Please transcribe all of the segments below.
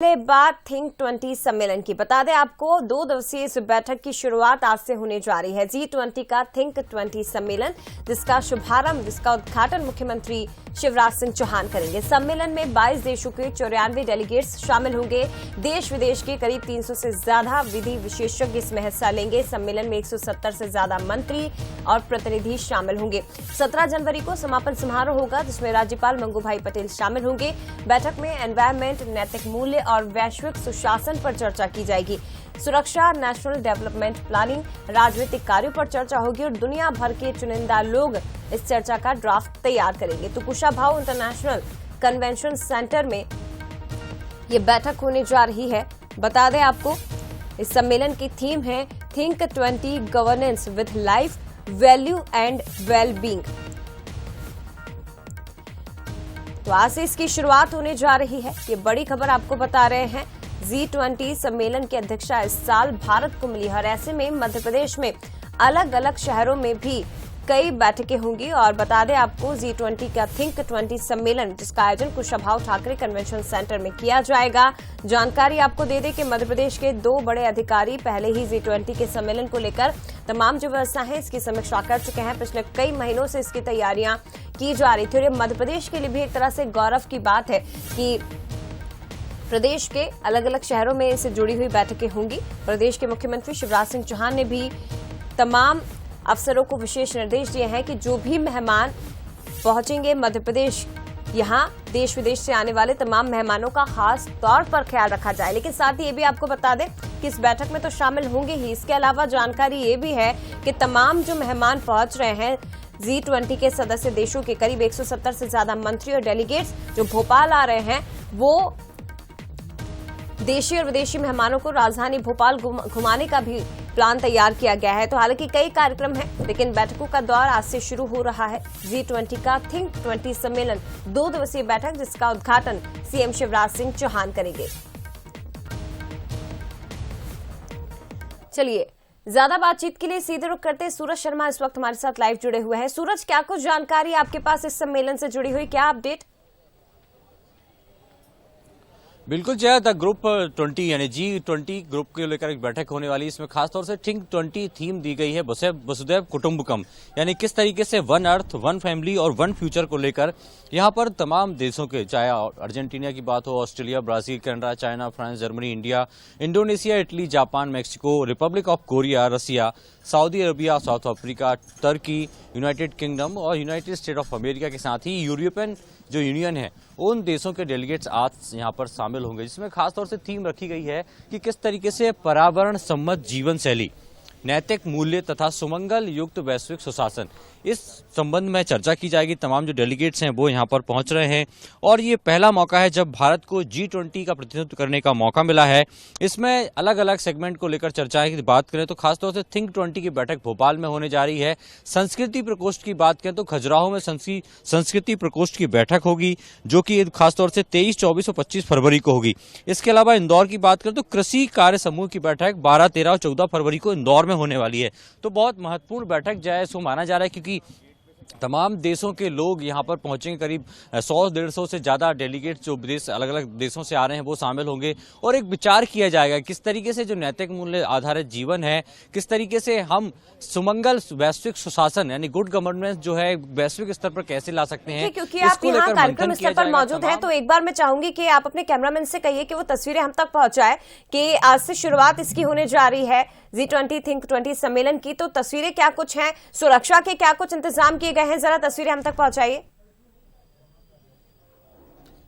बात थिंक 20 सम्मेलन की बता दें आपको 2 दिवसीय इस बैठक की शुरुआत आज से होने जा रही है। G20 का थिंक 20 सम्मेलन जिसका शुभारंभ जिसका उद्घाटन मुख्यमंत्री शिवराज सिंह चौहान करेंगे। सम्मेलन में 22 देशों के 94 डेलीगेट्स शामिल होंगे। देश विदेश के करीब 300 से ज्यादा विधि विशेषज्ञ इसमें हिस्सा लेंगे। सम्मेलन में 170 से ज्यादा मंत्री और प्रतिनिधि शामिल होंगे। 17 जनवरी को समापन समारोह होगा जिसमें राज्यपाल मंगू भाई पटेल शामिल होंगे। बैठक में एनवायरमेंट, नैतिक मूल्य और वैश्विक सुशासन पर चर्चा की जाएगी। सुरक्षा, नेशनल डेवलपमेंट प्लानिंग, राजनीतिक कार्यों पर चर्चा होगी और दुनिया भर के चुनिंदा लोग इस चर्चा का ड्राफ्ट तैयार करेंगे। तो कुशाभाऊ इंटरनेशनल कन्वेंशन सेंटर में ये बैठक होने जा रही है। बता दें आपको इस सम्मेलन की थीम है think 20 governance with life, value and wellbeing. तो आज से इसकी शुरुआत होने जा रही है। ये बड़ी खबर आपको बता रहे हैं। G20 सम्मेलन की अध्यक्षता इस साल भारत को मिली है और ऐसे में मध्य प्रदेश में अलग अलग शहरों में भी कई बैठकें होंगी। और बता दें आपको G20 का थिंक 20 सम्मेलन जिसका आयोजन कुशाभाऊ ठाकरे कन्वेंशन सेंटर में किया जाएगा। जानकारी आपको दे दें कि मध्य प्रदेश के 2 बड़े अधिकारी पहले ही G20 के सम्मेलन को लेकर तमाम जो व्यवस्था है इसकी समीक्षा कर चुके हैं। पिछले कई महीनों से इसकी तैयारियां की जा रही थी और ये मध्य प्रदेश के लिए भी एक तरह से गौरव की बात है कि प्रदेश के अलग अलग शहरों में इससे जुड़ी हुई बैठकें होंगी। प्रदेश के मुख्यमंत्री शिवराज सिंह चौहान ने भी तमाम अफसरों को विशेष निर्देश दिए हैं कि जो भी मेहमान पहुंचेंगे मध्य प्रदेश, यहां देश विदेश से आने वाले तमाम मेहमानों का खास तौर पर ख्याल रखा जाए। लेकिन साथ ही ये भी आपको बता दें कि इस बैठक में तो शामिल होंगे ही, इसके अलावा जानकारी ये भी है कि तमाम जो मेहमान पहुंच रहे हैं G20 के सदस्य देशों के करीब 170 से ज्यादा मंत्री और डेलीगेट्स जो भोपाल आ रहे हैं वो देशी और विदेशी मेहमानों को राजधानी भोपाल घुमाने का भी प्लान तैयार किया गया है। तो हालांकि कई कार्यक्रम हैं लेकिन बैठकों का दौर आज से शुरू हो रहा है। G20 का थिंक 20 सम्मेलन 2 दिवसीय बैठक जिसका उद्घाटन सीएम शिवराज सिंह चौहान करेंगे। चलिए ज्यादा बातचीत के लिए सीधे रुख करते हैं। सूरज शर्मा इस वक्त हमारे साथ लाइव जुड़े हुए हैं। सूरज, क्या कुछ जानकारी आपके पास इस सम्मेलन से जुड़ी हुई, क्या अपडेट? बिल्कुल जय, द ग्रुप 20 यानी G20 ग्रुप को लेकर एक बैठक होने वाली है। इसमें खासतौर से थिंक 20 थीम दी गई है वसुधैव कुटुंबकम, यानी किस तरीके से वन अर्थ, वन फैमिली और वन फ्यूचर को लेकर यहाँ पर तमाम देशों के, चाहे अर्जेंटीना की बात हो, Australia, Brazil, Canada, China, France, Germany, India, Indonesia, Italy, Japan, Mexico, Republic of Korea, Russia, Saudi Arabia, South Africa, Turkey, United Kingdom और यूनाइटेड स्टेट ऑफ अमेरिका के साथ ही यूरोपियन जो यूनियन है उन देशों के डेलीगेट्स आज यहाँ पर शामिल होंगे। जिसमें खासतौर से थीम रखी गई है कि किस तरीके से पर्यावरण सम्मत जीवन शैली, नैतिक मूल्य तथा सुमंगल युक्त वैश्विक सुशासन, इस संबंध में चर्चा की जाएगी। तमाम जो डेलीगेट्स हैं वो यहाँ पर पहुंच रहे हैं और ये पहला मौका है जब भारत को G20 का प्रतिनिधित्व करने का मौका मिला है। इसमें अलग अलग सेगमेंट को लेकर चर्चाएं की बात करें तो खासतौर से थिंक 20 की बैठक भोपाल में होने जा रही है। संस्कृति प्रकोष्ठ की बात करें तो खजुराहो में संस्कृति प्रकोष्ठ की बैठक होगी जो कि खासतौर से 23, 24 और 25 फरवरी को होगी। इसके अलावा इंदौर की बात करें तो कृषि कार्य समूह की बैठक 12, 13 और 14 फरवरी को इंदौर में होने वाली है। तो बहुत महत्वपूर्ण बैठक जो है इसको माना जा रहा है क्योंकि तमाम देशों के लोग यहाँ पर पहुंचेंगे। करीब 100-150 से ज्यादा डेलीगेट्स जो देश अलग अलग देशों से आ रहे हैं वो शामिल होंगे और एक विचार किया जाएगा किस तरीके से जो नैतिक मूल्य आधारित जीवन है, किस तरीके से हम सुमंगल वैश्विक सुशासन यानी गुड गवर्नेंस जो है वैश्विक स्तर पर कैसे ला सकते हैं। क्योंकि आप यहाँ कार्यक्रम स्तर पर मौजूद हैं तो एक बार मैं चाहूंगी कि आप अपने कैमरामैन से कहिए कि वो तस्वीरें हम तक पहुंचाए कि आज से शुरुआत इसकी होने जा रही है G20 थिंक 20 सम्मेलन की। तो तस्वीरें क्या कुछ हैं, सुरक्षा के क्या कुछ इंतजाम किए गए हैं, जरा तस्वीरें हम तक पहुंचाइए।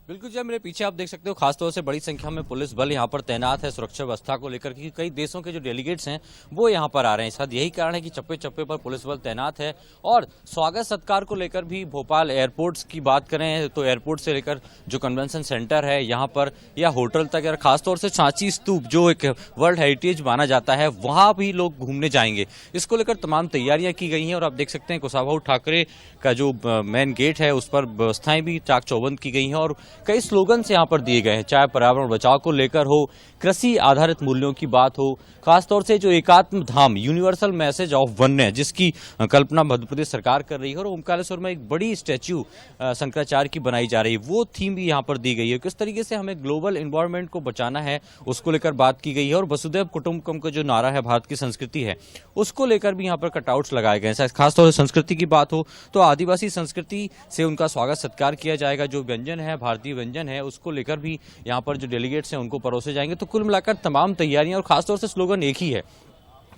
बिल्कुल जब मेरे पीछे आप देख सकते हो खासतौर से बड़ी संख्या में पुलिस बल यहाँ पर तैनात है सुरक्षा व्यवस्था को लेकर, क्योंकि कई देशों के जो डेलीगेट्स हैं वो यहाँ पर आ रहे हैं। शायद यही कारण है कि चप्पे चप्पे पर पुलिस बल तैनात है। और स्वागत सत्कार को लेकर भी भोपाल एयरपोर्ट्स की बात करें तो एयरपोर्ट से लेकर जो कन्वेंशन सेंटर है यहाँ पर या होटल तक, या खासतौर से सांची स्तूप जो एक वर्ल्ड हेरिटेज माना जाता है वहां भी लोग घूमने जाएंगे। इसको लेकर तमाम तैयारियां की गई हैं और आप देख सकते हैं कुशाभाऊ ठाकरे का जो मेन गेट है उस पर व्यवस्थाएं भी चाक चौबंद की गई हैं और कई स्लोगन्स यहाँ पर दिए गए हैं, चाहे पर्यावरण बचाव को लेकर हो, कृषि आधारित मूल्यों की बात हो, खासतौर से जो एकात्म धाम यूनिवर्सल मैसेज ऑफ वननेस जिसकी कल्पना मध्य प्रदेश सरकार कर रही है और ओमकारेश्वर में एक बड़ी स्टैच्यू शंकराचार्य की बनाई जा रही है, वो थीम भी यहाँ पर दी गई है। किस तरीके से हमें ग्लोबल एनवायरनमेंट को बचाना है उसको लेकर बात की गई है और वसुधैव कुटुंबकम का जो नारा है भारत की संस्कृति है उसको लेकर भी यहाँ पर कटआउट्स लगाए गए हैं। खासतौर से संस्कृति की बात हो तो आदिवासी संस्कृति से उनका स्वागत सत्कार किया जाएगा, जो व्यंजन है भारतीय व्यंजन है उसको लेकर भी यहाँ पर जो डेलीगेट्स हैं उनको परोसे जाएंगे। तो कुल मिलाकर तमाम तैयारियां और खासतौर से स्लोगन एक ही है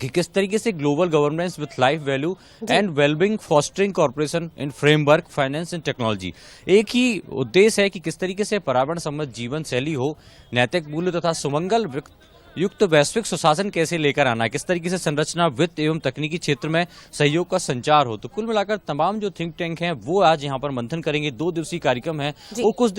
कि किस तरीके से global governance with life value and wellbeing fostering corporation in framework finance and technology. एक ही उद्देश्य है कि किस तरीके से पर्यावरण सम्मत जीवन शैली हो, नैतिक मूल्य तथा सुमंगल युक्त वैश्विक सुशासन कैसे लेकर आना है, किस तरीके से संरचना वित्त एवं तकनीकी क्षेत्र में सहयोग का संचार हो। तो कुल मिलाकर तमाम जो थिंक टैंक हैं वो आज यहाँ पर मंथन करेंगे। 2 दिवसीय कार्यक्रम है और कुछ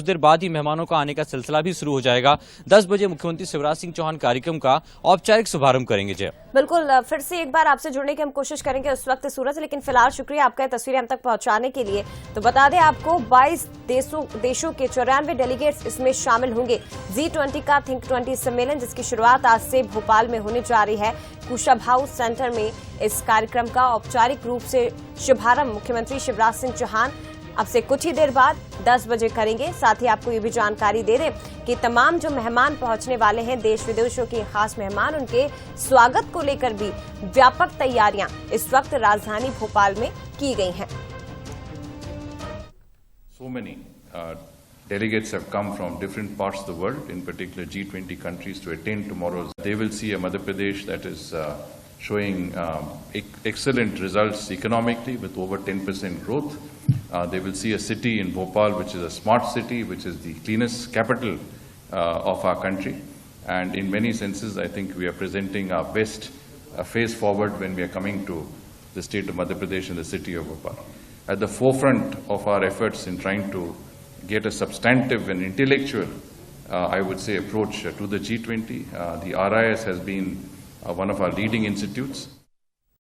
देर बाद ही मेहमानों का आने का सिलसिला भी शुरू हो जाएगा। 10 बजे मुख्यमंत्री शिवराज सिंह चौहान कार्यक्रम का औपचारिक शुभारंभ करेंगे। जय बिल्कुल, फिर से एक बार आपसे जुड़ने की हम कोशिश करेंगे उस वक्त सूरज, लेकिन फिलहाल शुक्रिया आपका तस्वीरें हम तक पहुंचाने के लिए। तो बता दें आपको 22 देशों के 94 डेलीगेट्स इसमें शामिल होंगे। G20 का थिंक 20 सम्मेलन जिसकी शुरुआत आज से भोपाल में होने जा रही है। कुशाभाऊ सेंटर में इस कार्यक्रम का औपचारिक रूप से शुभारंभ मुख्यमंत्री शिवराज सिंह चौहान अब से कुछ ही देर बाद 10 बजे करेंगे। साथ ही आपको ये भी जानकारी दे दें कि तमाम जो मेहमान पहुंचने वाले हैं, देश विदेशों के खास मेहमान, उनके स्वागत को लेकर भी व्यापक तैयारियां इस वक्त राजधानी भोपाल में की गई हैं। So many delegates have come from different parts of the world, in particular G20 countries, to attend tomorrow's. They will see a Madhya Pradesh that is showing excellent results economically with over 10% growth. They will see a city in Bhopal which is a smart city, which is the cleanest capital of our country. And in many senses, I think we are presenting our best face forward when we are coming to the state of Madhya Pradesh and the city of Bhopal. At the forefront of our efforts in trying to get a substantive and intellectual, I would say, approach to the G20. The RIS has been one of our leading institutes.